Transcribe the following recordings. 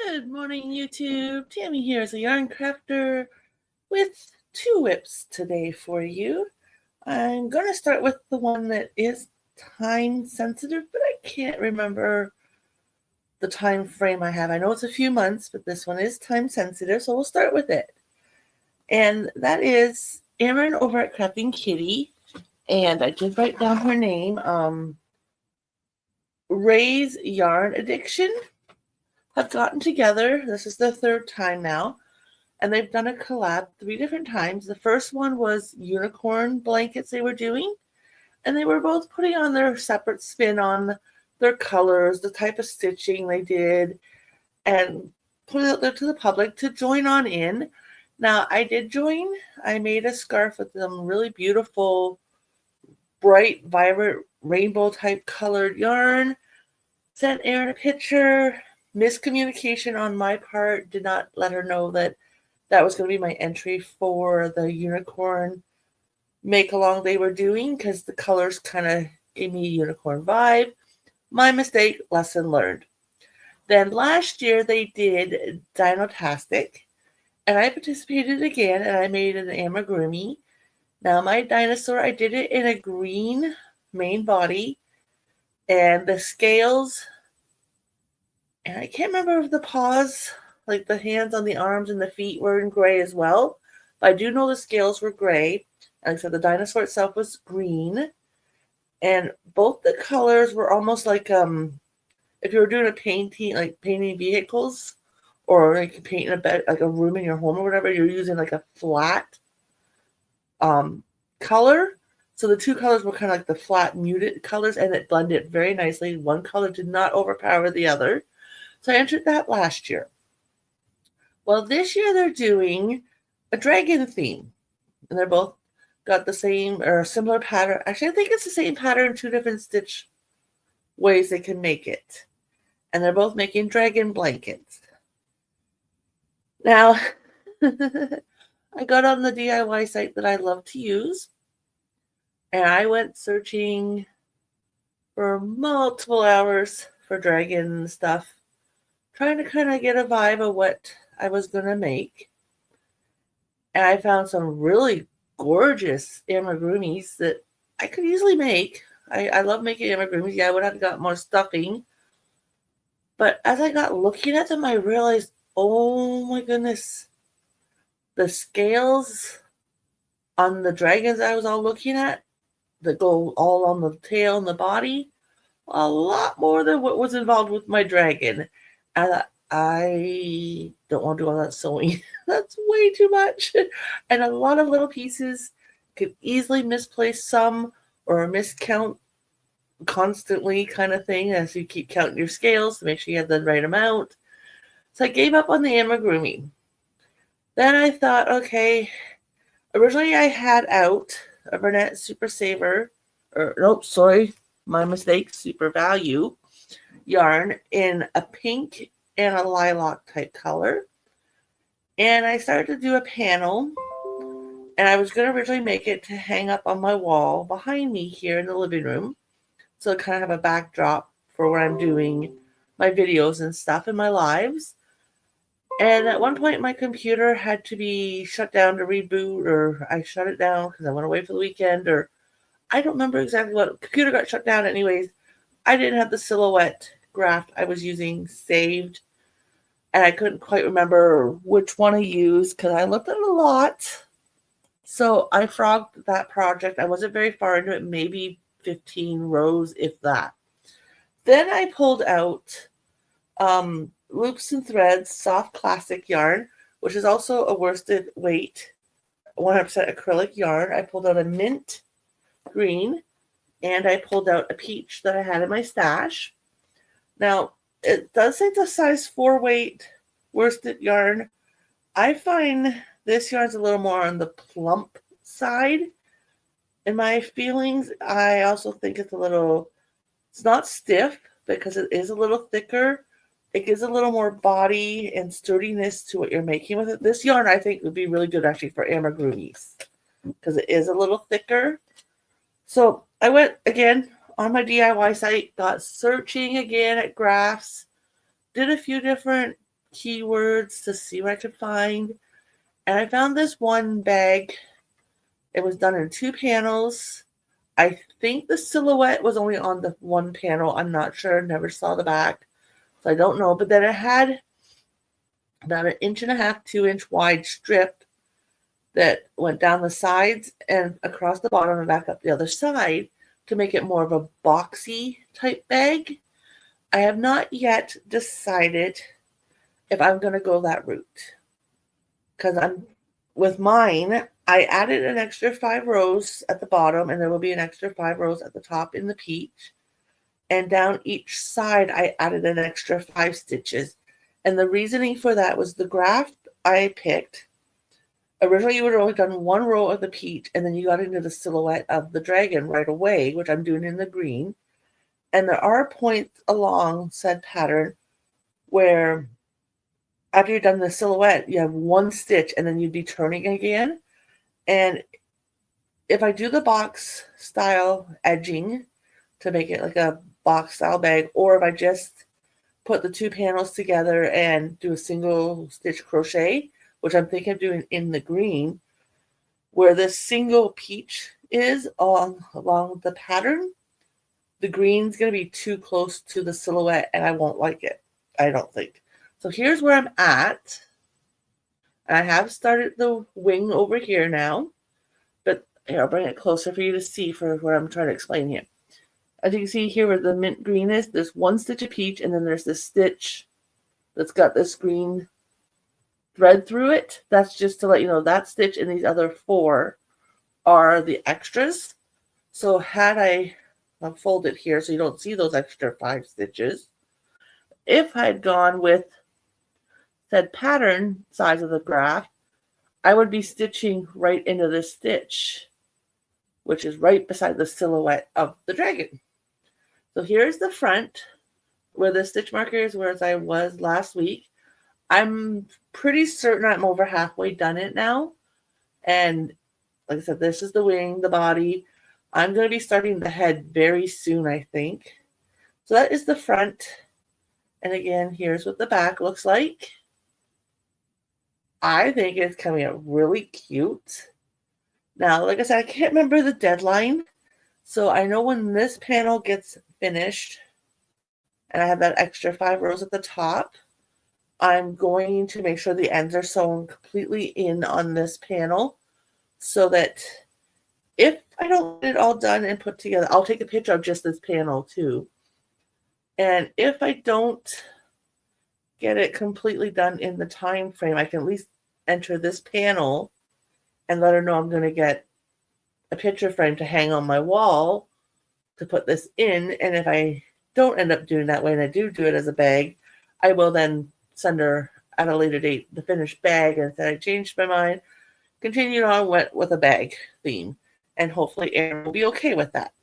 Good morning, YouTube. Tammy here is a yarn crafter with 2 WIPs today for you. I'm going to start with the one that is time sensitive, but I can't remember the time frame I have. I know it's a few months, but this one is time sensitive, so we'll start with it. And that is Erin over at Crafting Kitty, and I did write down her name. Ray's Yarn Addiction have gotten together. This is the 3rd time now, and they've done a collab 3 different times. The first one was unicorn blankets they were doing, and they were both putting on their separate spin on their colors, the type of stitching they did, and put it out there to the public to join on in. Now, I did join. I made a scarf with some really beautiful, bright, vibrant, rainbow type colored yarn. Sent Erin a picture. Miscommunication on my part, did not let her know that was going to be my entry for the unicorn make along they were doing, because the colors kind of gave me a unicorn vibe. My mistake, lesson learned. Then last year they did Dinotastic, and I participated again, and I made an amigurumi. Now my dinosaur, I did it in a green main body, and the scales, and I can't remember if the paws, like the hands on the arms and the feet, were in gray as well. But I do know the scales were gray. And like I said, the dinosaur itself was green. And both the colors were almost like if you were doing a painting, like painting vehicles, or like painting a bed, like a room in your home or whatever, you're using like a flat color. So the 2 colors were kind of like the flat muted colors, and it blended very nicely. One color did not overpower the other. So I entered that last year. Well, this year they're doing a dragon theme, and they're both got the same or similar pattern. Actually, I think it's the same pattern, 2 different stitch ways they can make it. And they're both making dragon blankets. Now, I got on the DIY site that I love to use, and I went searching for multiple hours for dragon stuff, trying to kind of get a vibe of what I was going to make. And I found some really gorgeous amigurumis that I could easily make. I love making amigurumis. Yeah, I would have got more stuffing. But as I got looking at them, I realized, oh my goodness, the scales on the dragons I was all looking at that go all on the tail and the body, a lot more than what was involved with my dragon. And I don't want to do all that sewing. That's way too much. And a lot of little pieces could easily misplace some or miscount constantly, kind of thing, as you keep counting your scales to make sure you have the right amount. So I gave up on the amigurumi. Then I thought, okay, originally I had out a Bernat Super Saver, or nope, sorry, my mistake, Super Value yarn in a pink and a lilac type color. And I started to do a panel, and I was going to originally make it to hang up on my wall behind me here in the living room, so kind of have a backdrop for when I'm doing my videos and stuff in my lives. And at one point my computer had to be shut down to reboot, or I shut it down because I went away for the weekend, or I don't remember exactly what. Computer got shut down anyways. I didn't have the silhouette graft I was using saved, and I couldn't quite remember which one I used because I looked at it a lot. So I frogged that project. I wasn't very far into it, maybe 15 rows, if that. Then I pulled out Loops and Threads Soft Classic yarn, which is also a worsted weight 100% acrylic yarn. I pulled out a mint green, and I pulled out a peach that I had in my stash. Now, it does say it's a size 4 weight worsted yarn. I find this yarn's a little more on the plump side in my feelings. I also think it's not stiff because it is a little thicker. It gives a little more body and sturdiness to what you're making with it. This yarn, I think, would be really good actually for amigurumis because it is a little thicker. So I went again on my DIY site, got searching again at graphs, did a few different keywords to see what I could find. And I found this one bag. It was done in 2 panels. I think the silhouette was only on the one panel. I'm not sure. Never saw the back. So I don't know. But then it had about 1.5 to 2-inch wide strip that went down the sides and across the bottom and back up the other side to make it more of a boxy type bag. I have not yet decided if I'm going to go that route. Because with mine, I added an extra 5 rows at the bottom, and there will be an extra 5 rows at the top in the peach. And down each side, I added an extra 5 stitches. And the reasoning for that was the graph I picked. Originally, you would have only done 1 row of the peach, and then you got into the silhouette of the dragon right away, which I'm doing in the green. And there are points along said pattern where after you've done the silhouette, you have 1 stitch, and then you'd be turning again. And if I do the box style edging to make it like a box style bag, or if I just put the 2 panels together and do a single stitch crochet, which I'm thinking of doing in the green, where this single peach is along the pattern, the green's going to be too close to the silhouette and I won't like it, I don't think. So here's where I'm at. I have started the wing over here now, but here, I'll bring it closer for you to see for what I'm trying to explain here. As you can see here where the mint green is, there's 1 stitch of peach, and then there's this stitch that's got this green thread through it. That's just to let you know that stitch and these other 4 are the extras. So had I'll fold it here so you don't see those extra 5 stitches. If I'd gone with said pattern size of the graph, I would be stitching right into this stitch, which is right beside the silhouette of the dragon. So here's the front where the stitch marker is, whereas I was last week. I'm pretty certain I'm over halfway done it now. And like I said, this is the wing, the body. I'm going to be starting the head very soon, I think. So that is the front. And again, here's what the back looks like. I think it's coming out really cute. Now, like I said, I can't remember the deadline. So I know when this panel gets finished, and I have that extra 5 rows at the top, I'm going to make sure the ends are sewn completely in on this panel so that if I don't get it all done and put together, I'll take a picture of just this panel too. And if I don't get it completely done in the time frame, I can at least enter this panel and let her know I'm going to get a picture frame to hang on my wall to put this in. And if I don't end up doing that way and I do it as a bag, I will then send her at a later date the finished bag and say I changed my mind, continued on with a bag theme, and hopefully Erin will be okay with that.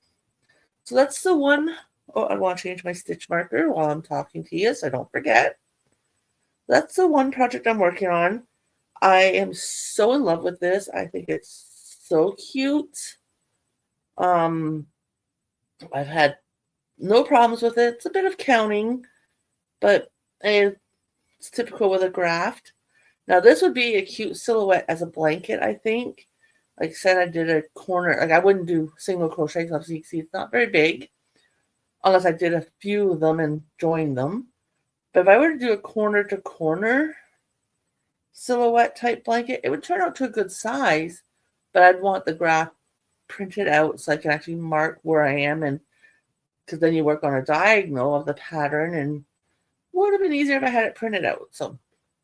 So that's the one. Oh, I want to change my stitch marker while I'm talking to you so I don't forget. That's the one project I'm working on. I am so in love with this. I think it's so cute. I've had no problems with it. It's a bit of counting, but it's typical with a graft. Now, this would be a cute silhouette as a blanket, I think. Like I said, I did a corner. Like I wouldn't do single crochet because you can see it's not very big, unless I did a few of them and joined them. But if I were to do a corner to corner silhouette type blanket, it would turn out to a good size, but I'd want the graph printed out so I can actually mark where I am, and because then you work on a diagonal of the pattern, and would have been easier if I had it printed out. So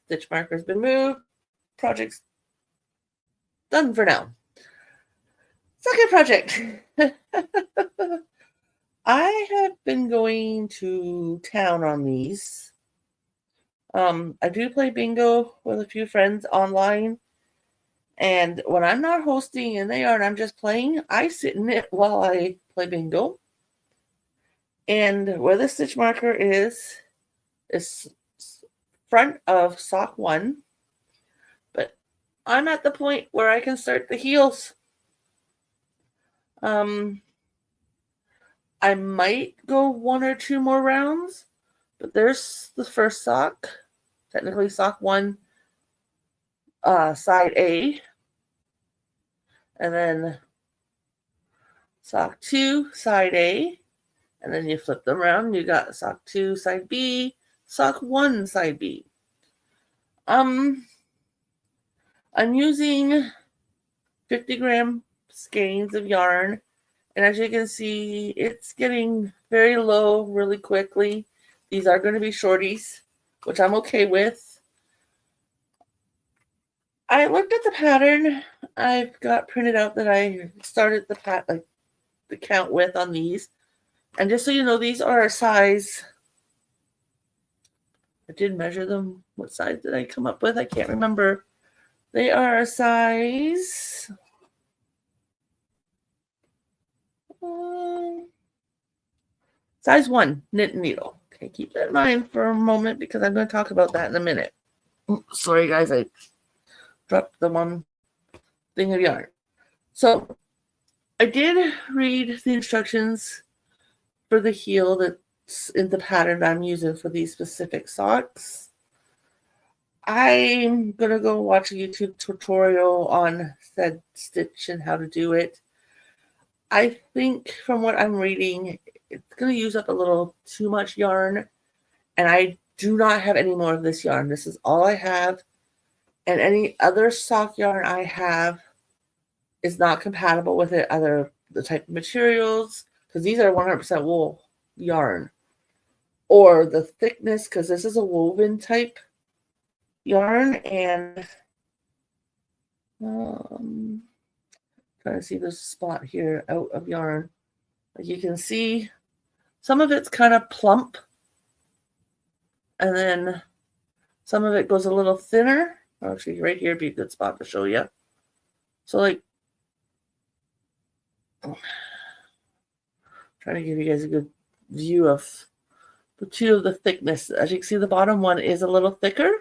stitch marker's been moved. Project's done for now. Second project. I have been going to town on these. I do play bingo with a few friends online. And when I'm not hosting and they are and I'm just playing, I sit in it while I play bingo. And where the stitch marker is front of sock 1. But I'm at the point where I can start the heels. I might go 1 or 2 more rounds, but there's the first sock. technically sock 1, side A, and then sock 2, side A, and then you flip them around and you got sock 2, side B, sock 1, side B. I'm using 50-gram skeins of yarn, and as you can see, it's getting very low really quickly. These are going to be shorties, which I'm okay with. I looked at the pattern I've got printed out that I started the count with on these. And just so you know, these are a size. I did measure them. What size did I come up with? I can't remember. They are a size size 1 knit and needle. Okay, keep that in mind for a moment because I'm going to talk about that in a minute. Sorry, guys, I dropped the one thing of yarn. So I did read the instructions for the heel that's in the pattern I'm using for these specific socks. I'm going to go watch a YouTube tutorial on said stitch and how to do it. I think from what I'm reading, it's going to use up a little too much yarn, and I do not have any more of this yarn. This is all I have, and any other sock yarn I have is not compatible with it, either the type of materials, because these are 100% wool yarn, or the thickness, because this is a woven type yarn, and trying to see this spot here out of yarn. Like you can see, some of it's kind of plump, and then some of it goes a little thinner. Actually, right here would be a good spot to show you. So, like, trying to give you guys a good view of the two of the thickness. As you can see, the bottom one is a little thicker.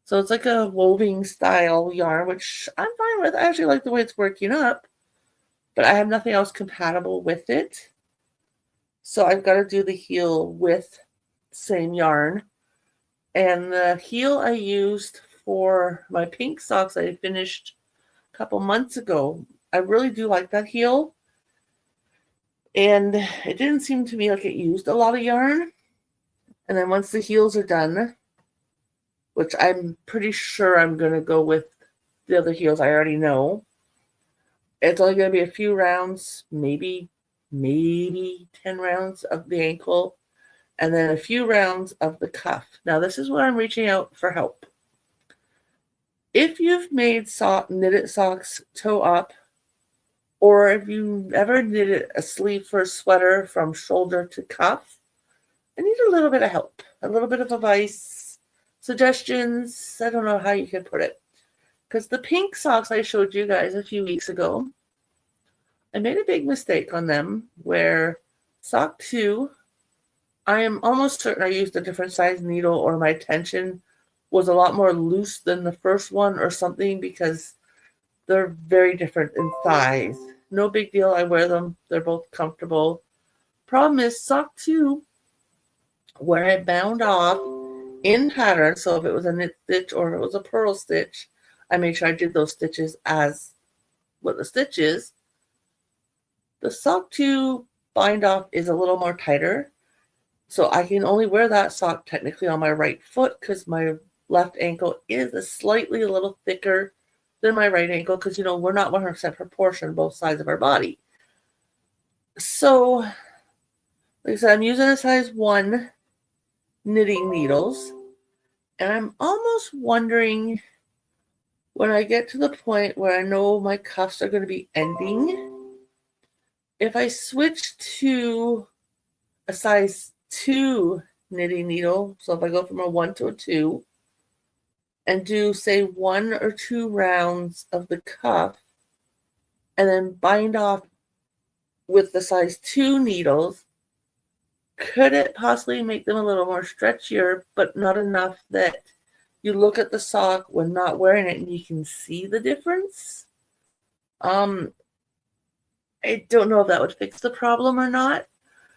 So it's like a woven style yarn, which I'm fine with. I actually like the way it's working up, but I have nothing else compatible with it. So I've got to do the heel with same yarn. And the heel I used for my pink socks I finished a couple months ago. I really do like that heel. And it didn't seem to me like it used a lot of yarn. And then once the heels are done, which I'm pretty sure I'm going to go with the other heels I already know, it's only going to be a few rounds, maybe 10 rounds of the ankle, and then a few rounds of the cuff. Now, this is where I'm reaching out for help. If you've made knitted socks toe up, or if you've ever knitted a sleeve for a sweater from shoulder to cuff, I need a little bit of help, a little bit of advice, suggestions. I don't know how you can put it. Because the pink socks I showed you guys a few weeks ago, I made a big mistake on them where sock 2, I am almost certain I used a different size needle, or my tension was a lot more loose than the first one or something, because they're very different in size. No big deal. I wear them. They're both comfortable. Problem is sock 2, where I bound off in pattern, so if it was a knit stitch or if it was a purl stitch, I made sure I did those stitches as what the stitch is. The sock 2 bind off is a little more tighter, so I can only wear that sock technically on my right foot because my left ankle is a little thicker than my right ankle, because, you know, we're not 100% proportion both sides of our body. So, like I said, I'm using a size 1 knitting needles, and I'm almost wondering, when I get to the point where I know my cuffs are going to be ending, if I switch to a size 2 knitting needle, so if I go from a 1 to a 2, and do, say, 1 or 2 rounds of the cuff, and then bind off with the size 2 needles, could it possibly make them a little more stretchier, but not enough that you look at the sock when not wearing it and you can see the difference? I don't know if that would fix the problem or not.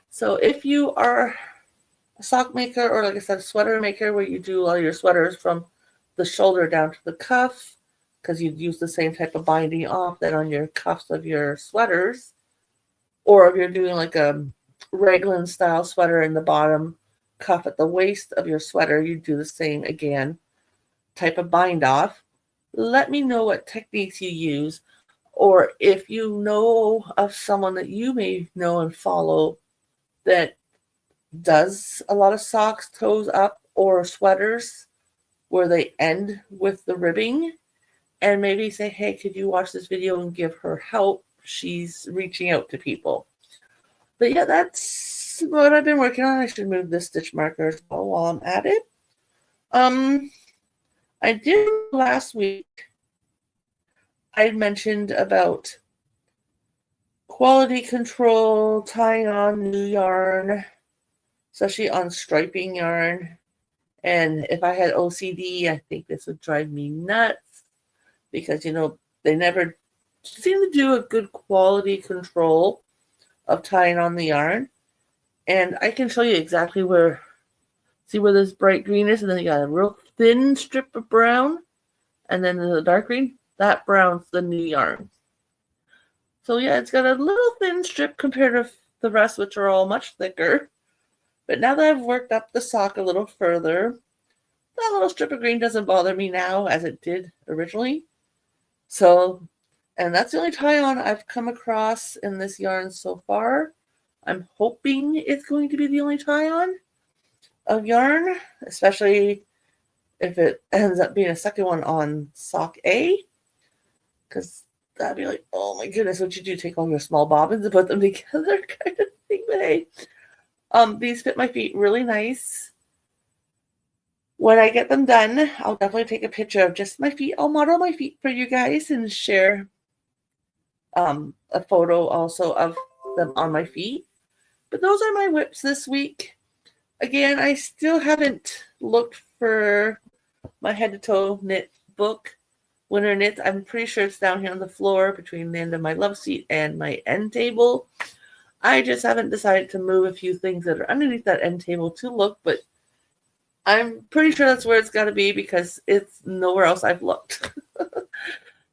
So if you are a sock maker, or like I said, a sweater maker, where you do all your sweaters from the shoulder down to the cuff, because you'd use the same type of binding off that on your cuffs of your sweaters. Or if you're doing like a raglan style sweater in the bottom cuff at the waist of your sweater, you do the same again type of bind off. Let me know what techniques you use, or if you know of someone that you may know and follow that does a lot of socks, toes up, or sweaters where they end with the ribbing, and maybe say, hey, could you watch this video and give her help? She's reaching out to people. But yeah, that's what I've been working on. I should move this stitch marker as well while I'm at it. I did last week, I mentioned about quality control, tying on new yarn, especially on striping yarn. And if I had OCD, I think this would drive me nuts, because, you know, they never seem to do a good quality control of tying on the yarn. And I can show you exactly where, see where this bright green is, and then you got a real thin strip of brown, and then the dark green, that brown's the new yarn. So yeah, it's got a little thin strip compared to the rest, which are all much thicker. But now that I've worked up the sock a little further, that little strip of green doesn't bother me now as it did originally. So, and that's the only tie-on I've come across in this yarn so far. I'm hoping it's going to be the only tie-on of yarn, especially if it ends up being a second one on sock A, because that'd be like, oh my goodness, what you do, take all your small bobbins and put them together kind of thing. But hey, these fit my feet really nice. When I get them done, I'll definitely take a picture of just my feet. I'll model my feet for you guys and share a photo also of them on my feet. But those are my WIPs this week. Again, I still haven't looked for my head to toe knit book, Winter Knits. I'm pretty sure it's down here on the floor between the end of my love seat and my end table. I just haven't decided to move a few things that are underneath that end table to look, but I'm pretty sure that's where it's got to be, because it's nowhere else I've looked.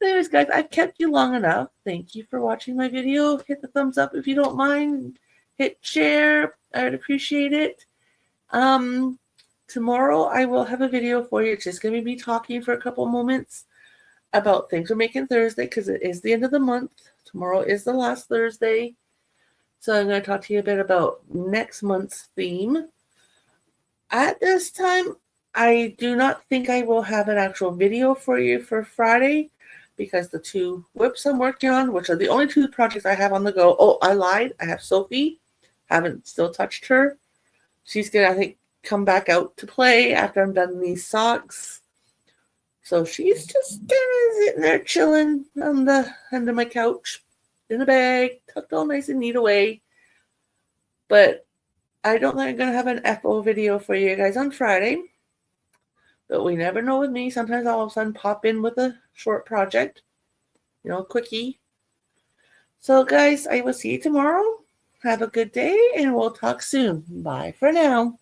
Anyways, guys, I've kept you long enough. Thank you for watching my video. Hit the thumbs up if you don't mind. Hit share. I would appreciate it. Tomorrow I will have a video for you. It's just going to be me talking for a couple moments about things we're making Thursday, because it is the end of the month. Tomorrow is the last Thursday. So I'm going to talk to you a bit about next month's theme. At this time, I do not think I will have an actual video for you for Friday, because the two WIPs I'm working on, which are the only two projects I have on the go. Oh, I lied. I have Sophie. Haven't still touched her. She's going to, I think, come back out to play after I'm done these socks. So she's just kind of sitting there chilling on the end of my couch in a bag, tucked all nice and neat away. But I don't think I'm going to have an FO video for you guys on Friday. But we never know with me. Sometimes I'll all of a sudden pop in with a short project. You know, quickie. So guys, I will see you tomorrow. Have a good day, and we'll talk soon. Bye for now.